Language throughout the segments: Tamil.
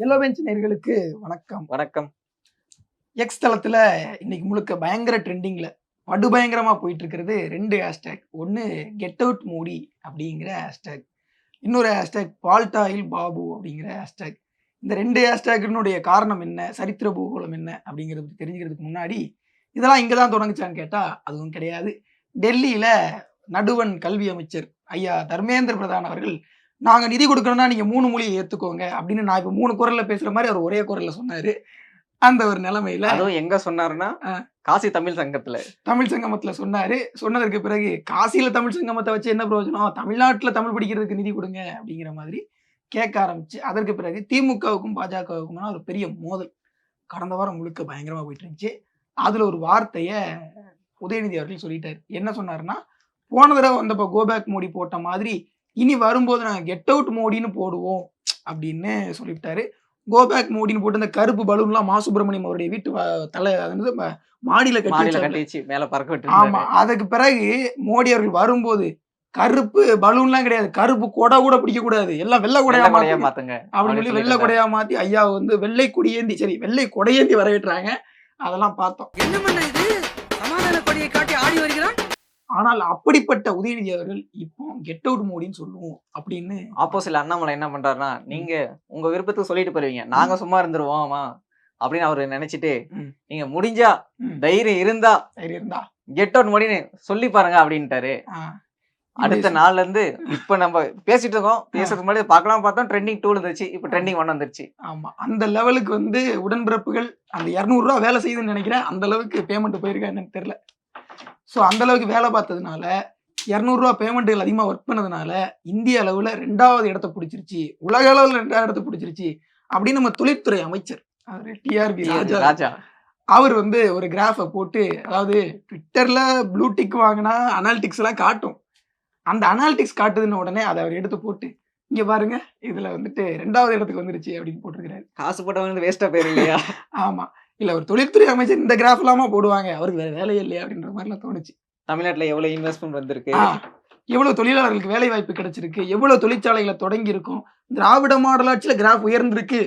எல்லோ பெஞ்ச் நேயர்களுக்கு வணக்கம். வணக்கம். எக்ஸ் தளத்துல இன்னைக்கு முழுக்க பயங்கர ட்ரெண்டிங்ல படுபயங்கரமா போயிட்டு இருக்கிறது 2 ஹேஷ்டேக். ஒன்னு கெட் அவுட் மோடி அப்படிங்கிற ஹேஷ்டேக், இன்னொரு ஹேஷ்டேக் பால்டாயில் பாபு அப்படிங்கிற ஹேஷ்டேக். இந்த 2 ஹேஷ்டேக்கினுடைய காரணம் என்ன, சரித்திர பூகோளம் என்ன அப்படிங்கிறத பத்தி தெரிஞ்சுக்கிறதுக்கு முன்னாடி இதெல்லாம் இங்க தான் தொடங்குச்சான்னு கேட்டா அதுவும் கிடையாது. டெல்லியில நடுவண் கல்வி அமைச்சர் ஐயா தர்மேந்திர பிரதான் அவர்கள் நாங்க நிதி கொடுக்கணும்னா நீங்க 3 மொழியை ஏத்துக்கோங்க அப்படின்னு நான் இப்ப 3 குரல்ல பேசுற மாதிரி அவர் ஒரே குரல்ல சொன்னாரு. அந்த ஒரு நிலைமையில அதுவும் எங்க சொன்னாருன்னா காசி தமிழ் சங்கத்துல தமிழ் சங்கமத்துல சொன்னாரு. சொன்னதற்கு பிறகு காசியில தமிழ் சங்கமத்தை வச்சு என்ன பிரயோஜனம், தமிழ்நாட்டுல தமிழ் படிக்கிறதுக்கு நிதி கொடுங்க அப்படிங்கிற மாதிரி கேட்க ஆரம்பிச்சு, அதற்கு பிறகு திமுகவுக்கும் பாஜகவுக்கும் ஒரு பெரிய மோதல் கடந்த வாரம் முழுக்க பயங்கரமா போயிட்டு இருந்துச்சு. அதுல ஒரு வார்த்தைய உதயநிதி அவர்கள் சொல்லிட்டாரு. என்ன சொன்னாருன்னா, போன தடவை வந்தப்ப கோபேக் மோடி போட்ட மாதிரி இனி வரும்போது நாங்கள் கெட் அவுட் மோடின்னு போடுவோம் அப்படின்னு சொல்லிவிட்டாரு. கோபேக் மோடின்னு போட்டு அந்த கருப்பு பலூன்லாம் மா சுப்பிரமணியம் அவருடைய வீட்டு தலை மாடியில கட்டி மேல பறக்க விட்டு. ஆமா, அதுக்கு பிறகு மோடி அவர்கள் வரும்போது கருப்பு பலூன்லாம் கிடையாது, கருப்பு கொடை கூட பிடிக்க கூடாது, எல்லாம் வெள்ளை கொடையா மாத்துங்க அப்படின்னு சொல்லி வெள்ளை கொடையா மாத்தி ஐயா வெள்ளை கொடியேந்தி வெள்ளை கொடையேந்தி வரவேற்றாங்க. அதெல்லாம் பார்த்தோம். என்ன பண்ண இது சமாதான கொடியை காட்டி ஆடி வருகிறான். ஆனால் அப்படிப்பட்ட உதயநிதி அவர்கள் இப்போ கெட் அவுட் மோடின்னு சொல்லுவோம் அப்படின்னு ஆப்போசிட்ல அண்ணாமலை என்ன பண்றாருன்னா, நீங்க உங்க விருப்பத்துக்கு சொல்லிட்டு போயிருவீங்க, நாங்க சும்மா இருந்துருவோமா அப்படின்னு அவரு நினைச்சிட்டு, நீங்க முடிஞ்சா தைரியம் இருந்தா கெட் அவுட் மோடின்னு சொல்லி பாருங்க அப்படின்ட்டாரு. அடுத்த நாள்ல இருந்து இப்ப நம்ம பேசிட்டு இருக்கோம், பேசுறதுக்கு முன்னாடி பார்க்கலாம் பார்த்தோம், ட்ரெண்டிங் 2 இருந்துச்சு, இப்ப ட்ரெண்டிங் 1 வந்துருச்சு. ஆமா, அந்த லெவலுக்கு உடன்பிறப்புகள் அந்த 200 ரூபா வேலை செய்யுதுன்னு நினைக்கிறேன். அந்த அளவுக்கு பேமெண்ட் போயிருக்கா என்னன்னு தெரியல. ஸோ அந்த அளவுக்கு வேலை பார்த்ததுனால 200 ரூபா பேமெண்ட்டுகள் அதிகமாக ஒர்க் பண்ணதுனால இந்திய அளவில் 2வது இடத்த பிடிச்சிருச்சு, உலக அளவில் 2வது இடத்த பிடிச்சிருச்சு அப்படின்னு நம்ம தொழில்துறை அமைச்சர் டிஆர்பி ராஜா அவர் ஒரு கிராஃபை போட்டு, அதாவது ட்விட்டர்ல ப்ளூ டிக் வாங்கினா அனாலிட்டிக்ஸ் எல்லாம் காட்டும், அந்த அனாலிட்டிக்ஸ் காட்டுதுன்னு உடனே அதை அவர் எடுத்து போட்டு இங்க பாருங்க இதுல 2வது இடத்துக்கு வந்துருச்சு அப்படின்னு போட்டிருக்கிறாரு. காசு போட்டவங்க வேஸ்டா போயிரு இல்லையா? ஆமா, இல்ல ஒரு தொழில்துறை அமைச்சர் இந்த கிராஃப் இல்லாம போடுவாங்க, அவருக்கு வேற வேலையே இல்லையா அப்படின்ற மாதிரிலாம் தோணுச்சு. தமிழ்நாட்டுல எவ்வளவு இன்வெஸ்ட்மெண்ட் வந்திருக்கு, எவ்வளவு தொழிலாளர்களுக்கு வேலை வாய்ப்பு கிடைச்சிருக்கு, எவ்வளவு தொழிற்சாலைகளை தொடங்கி இருக்கும், திராவிட மாடல் ஆட்சியில கிராஃப் உயர்ந்திருக்கு,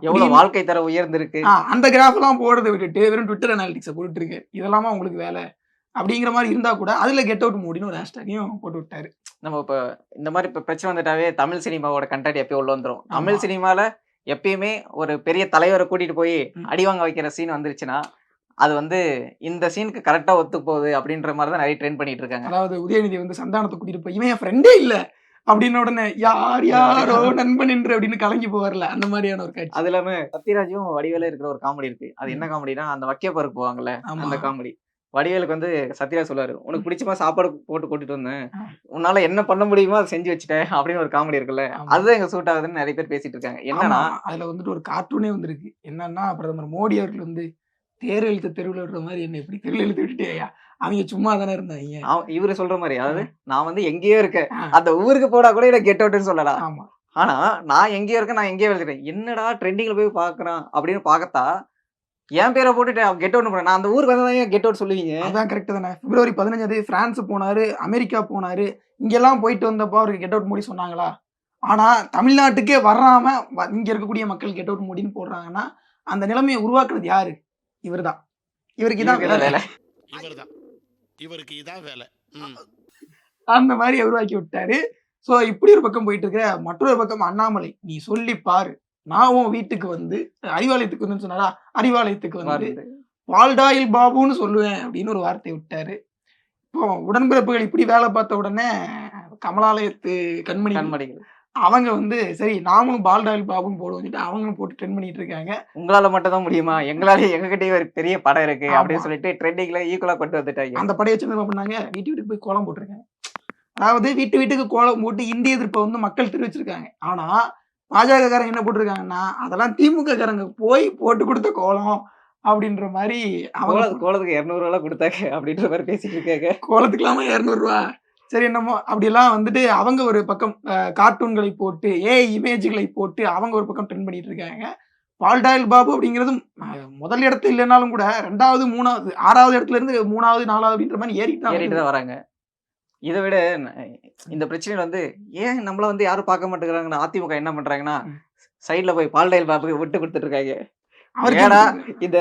எவ்வளவு வாழ்க்கை தர உயர்ந்திருக்கு, அந்த கிராஃப் எல்லாம் போடுறதை விட்டுட்டு வெறும் ட்விட்டர் அனாலிட்டிக்ஸை போட்டுட்டு இருக்கு, இதெல்லாமா உங்களுக்கு வேலை அப்படிங்கிற மாதிரி இருந்தா கூட அதுல கெட் அவுட் மோடின்னு ஒரு ஹேஷ்டேக்கையும் போட்டு விட்டாரு. நம்ம இப்ப இந்த மாதிரி இப்ப பிரச்சனை வந்துட்டாவே தமிழ் சினிமாவோட கண்டென்ட் எப்பயும் உள்ள வந்துடும். தமிழ் சினிமால எப்பயுமே ஒரு பெரிய தலைவரை கூட்டிட்டு போய் அடிவாங்க வைக்கிற சீன் வந்துருச்சுன்னா அது இந்த சீனுக்கு கரெக்டா ஒத்து போகுது அப்படின்ற மாதிரி தான் நிறைய ட்ரெண்ட் பண்ணிட்டு இருக்காங்க. அதாவது உதயநிதி சந்தானத்தை கூட்டிட்டு போய் இவன் என் ஃப்ரெண்டே இல்ல அப்படின்னு உடனே யாரோ நண்பன் என்று அப்படின்னு கலங்கி போவார்ல, அந்த மாதிரியான ஒரு காட்சி. அது இல்லாம சத்யராஜும் வடிவேல இருக்கிற ஒரு காமெடி இருக்கு. அது என்ன காமெடினா, அந்த வக்கியப்பருக்கு போவாங்கல்ல, அந்த காமெடி. வடிவேலுக்கு சத்யராஜ் சொல்லுவாரு, உனக்கு பிடிச்சமா சாப்பாடு போட்டு கூட்டிட்டு வந்தேன், உன்னால என்ன பண்ண முடியுமோ அதை செஞ்சு வச்சுட்டேன் அப்படின்னு ஒரு காமெடி இருக்குல்ல, அதுதான் எங்க சூட் ஆகுதுன்னு நிறைய பேர் பேசிட்டு இருக்காங்க. என்னன்னா அதுல ஒரு கார்ட்டூனே வந்திருக்கு. என்னன்னா, பிரதமர் மோடி அவர்கள் தேர் எழுத்து தெருவில் விடுற மாதிரி என்ன இப்படி தெருவில் எழுத்து விட்டுட்டேயா, அவங்க சும்மா தானே இருந்தாங்க. இவரு சொல்ற மாதிரி, அதாவது நான் எங்கேயோ இருக்கேன், அந்த ஊருக்கு போடா கூட எனக்கு கெட் அவுட்னு சொல்லலாம். ஆமா, ஆனா நான் எங்கேயோ இருக்கேன், நான் எங்கேயோ எழுதுறேன், என்னடா ட்ரெண்டிங்ல போய் பாக்குறான் அப்படின்னு பாக்கத்தா என் பேரை போட்டுட்டு கெட் அவுட் பண்ண, நான் அந்த ஊருக்கு வந்தா கெட் அவுட் சொல்லுவீங்க. அதான் கரெக்ட் தானே. பிப்ரவரி 15 பிரான்ஸ் போனாரு, அமெரிக்கா போனாரு, இங்கெல்லாம் போயிட்டு வந்தப்போ அவருக்கு கெட் அவுட் மோடி சொன்னாங்களா? ஆனா தமிழ்நாட்டுக்கே வராம இங்க இருக்கக்கூடிய மக்கள் கெட் அவுட் மோடின்னு போடுறாங்கன்னா அந்த நிலைமையை உருவாக்குறது யாரு? இவர்தான். இவருக்கு இதான் வேலை, இவருக்கு இதான் வேலை. அந்த மாதிரி உருவாக்கி விட்டாரு. சோ இப்படி ஒரு பக்கம் போயிட்டு இருக்க, மற்றொரு பக்கம் அண்ணாமலை நீ சொல்லி பாரு, நான் உன் வீட்டுக்கு அறிவாலயத்துக்கு வந்து சொன்னாரா, அறிவாலயத்துக்கு பால்டாயில் பாபுன்னு சொல்லுவேன் அப்படின்னு ஒரு வார்த்தை விட்டாரு. இப்போ உடன்பிறப்புகள் இப்படி வேலை பார்த்த உடனே கமலாலயத்து கண்மணிகள் அவங்க சரி நாமளும் பால்டாயில் பாபுன்னு போடுவோம், அவங்களும் போட்டு ட்ரெண்ட் பண்ணிட்டு இருக்காங்க. உங்களால மட்டும் தான் முடியுமா, எங்களால எங்ககிட்டயே ஒரு பெரிய படம் இருக்கு அப்படின்னு சொல்லிட்டு ட்ரெண்டிங்ல ஈக்குவலா கொண்டு வந்துட்டாங்க. அந்த படையை வச்சு என்ன பண்ணாங்க, வீட்டுக்கு போய் கோலம் போட்டிருக்காங்க. அதாவது வீட்டுக்கு கோலம் போட்டு இந்திய எதிர்ப்பை மக்கள் தெரிவிச்சிருக்காங்க. ஆனா பாஜக காரங்க என்ன போட்டிருக்காங்கன்னா, அதெல்லாம் திமுக காரங்க போய் போட்டு கொடுத்த கோலம் அப்படின்ற மாதிரி. கோலத்துக்கு 200 ரூபா கொடுத்தாங்க அப்படின்ற மாதிரி பேசிட்டு இருக்காங்க. கோலத்துக்குலாமா 200 ரூபா, சரி என்னமோ அப்படிலாம் அவங்க ஒரு பக்கம் கார்ட்டூன்களை போட்டு இமேஜ்களை போட்டு அவங்க ஒரு பக்கம் ட்ரெண்ட் பண்ணிட்டு இருக்காங்க. பால்டாயில் பாபு அப்படிங்கிறதும் முதல் இடத்துல இல்லைனாலும் கூட 2வது 3வது 6வது இடத்துல இருந்து 3வது 4வது அப்படின்ற மாதிரி ஏறிட்டு தான் வராங்க. இதை விட இந்த பிரச்சனை ஏன் நம்மள யாரும் பார்க்க மாட்டேங்கிறாங்கன்னா, அதிமுக என்ன பண்றாங்கன்னா, சைடுல போய் பால்டைல் பாப்புக்கு விட்டு கொடுத்துட்டு இருக்காங்க. அவருக்கு ஏடா இந்த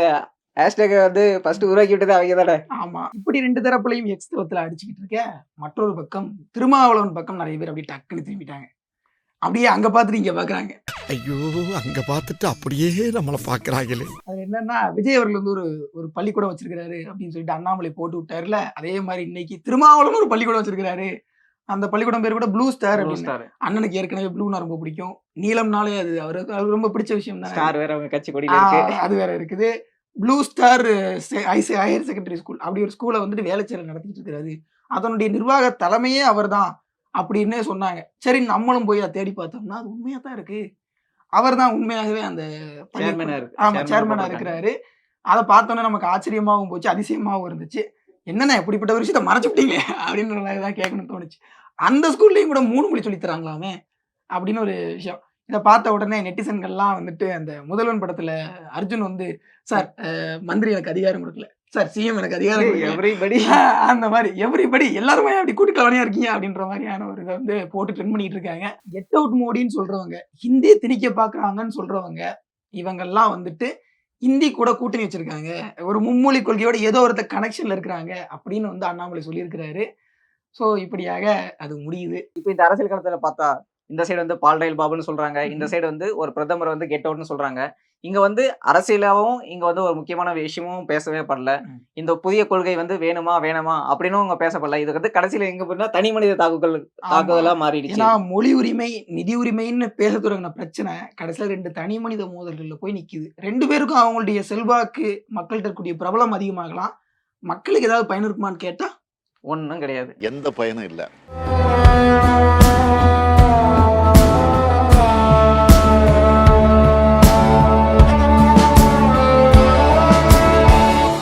ஹேஷ்டேக் வந்து ஃபர்ஸ்ட் உருவாக்கி விட்டது அவங்க தானே. ஆமா. இப்படி 2 தரப்புலயும் எக்ஸ் தளத்துல அடிச்சுக்கிட்டு இருக்க, மற்றொரு பக்கம் திருமாவளவன் பக்கம் நெறைய பேர் அப்படியே டக்குன்னு திரும்பிட்டாங்க. அப்படியே அங்க பார்த்துட்டு இங்க பார்க்குறாங்க. ஐயோ அங்க பார்த்துட்டு அப்படியே நம்மள பாக்குறாங்களே. அது என்னன்னா, விஜய் அவர்கள் வந்து ஒரு பள்ளிக்கூடம் வச்சிருக்காரு அப்படின்னு சொல்லிட்டு அண்ணாமலை போட்டு விட்டாருல, அதே மாதிரி இன்னைக்கு திருமாவளவன் ஒரு பள்ளிக்கூடம் வச்சிருக்காரு. அந்த பள்ளிக்கூடம் பேர் கூட ப்ளூ ஸ்டார் ப்ளூ அப்படின்னு. ஸ்டார். அண்ணனுக்கு ஏற்கனவே ப்ளூனா ரொம்ப பிடிக்கும். நீலம்னாலே அது அவருக்கு ரொம்ப பிடிச்ச விஷயம் தானே. ஸ்டார் வேற அவங்க கட்சி கொடியில இருக்கு. அது வேற இருக்குது. Blue star higher secondary school அப்படி ஒரு ஸ்கூலை வந்துட்டு வேலைச்சேரி நடத்திட்டு இருக்கிறாரு. அதனுடைய நிர்வாக தலைமையே அவர்தான் அப்படின்னு சொன்னாங்க. சரி நம்மளும் போய் அதை தேடி பார்த்தோம்னா அது உண்மையா தான் இருக்கு. அவர்தான் உண்மையாகவே அந்த சேர்மனா இருக்கு. ஆமா சேர்மனா சேர்மனா போட்டிருக்காங்க. இருக்கிறாரு. அதை பார்த்தோன்னே நமக்கு ஆச்சரியமாவும் போச்சு, அதிசயமாவும் இருந்துச்சு. என்னண்ணே இப்படிப்பட்ட ஒரு விஷயத்த மறைச்சு விட்டீங்களே அப்படின்ற மாதிரி தான் கேட்கணும்னு தோணுச்சு. அந்த ஸ்கூல்லயும் கூட 3 மொழி சொல்லித் தராங்களாமே அப்படின்னு ஒரு விஷயம். இதை பார்த்த உடனே நெட்டிசன்கள்லாம் வந்துட்டு அந்த முதல்வன் படத்துல அர்ஜுன் வந்து சார் மந்திரி எனக்கு அதிகாரம் கொடுக்கல, சார் சிஎம் எனக்கு அதிகாரம் கொடுக்கல, எவ்ரிபடி அந்த மாதிரி எவ்ரிபடி எல்லாருமே அப்படி கூட்டுக்கலவனையா இருக்கீங்க அப்படின்ற மாதிரியான ஒரு இதை வந்து போட்டு ட்ரெண்ட் பண்ணிட்டு இருக்காங்க. கெட் அவுட் மோடின்னு சொல்றவங்க, ஹிந்தி திணிக்க பாக்குறாங்கன்னு சொல்றவங்க, இவங்கெல்லாம் வந்துட்டு ஹிந்தி கூட கூட்டணி வச்சிருக்காங்க, ஒரு மும்மொழி கொள்கையோட ஏதோ ஒருத்த கனெக்ஷன்ல இருக்கிறாங்க அப்படின்னு வந்து அண்ணாமலை சொல்லியிருக்கிறாரு. ஸோ இப்படியாக அது முடியுது. இப்போ இந்த அரசியல் களத்துல பார்த்தா இந்த சைடு வந்து பால்டைல் பாபுன்னு சொல்றாங்க, இந்த சைடு வந்து ஒரு பிரதமர் வந்து கெட் அவுட்னு சொல்றாங்க. இங்க வந்து அரசியலாவும் இங்க வந்து ஒரு முக்கியமான விஷயமும் பேசவே படல. இந்த புதிய கொள்கை வந்து வேணுமா வேணாமா அப்படின்னு அவங்க பேசப்படல. இது வந்து கடைசியில எங்க போனா தனி மனித தாக்குதலா மாறிடுச்சு. ஏன்னா மொழி உரிமை, நிதி உரிமைன்னு பேச தொடங்கின பிரச்சனை கடைசியில 2 தனி மனித மோதல்கள்ல போய் நிக்குது. 2 பேருக்கும் அவங்களுடைய செல்வாக்கு, மக்கள்கிட்ட இருக்கக்கூடிய பிரபலம் அதிகமாகலாம். மக்களுக்கு ஏதாவது பயன் இருக்குமான்னு கேட்டா ஒண்ணும் கிடையாது. எந்த பயனும் இல்ல.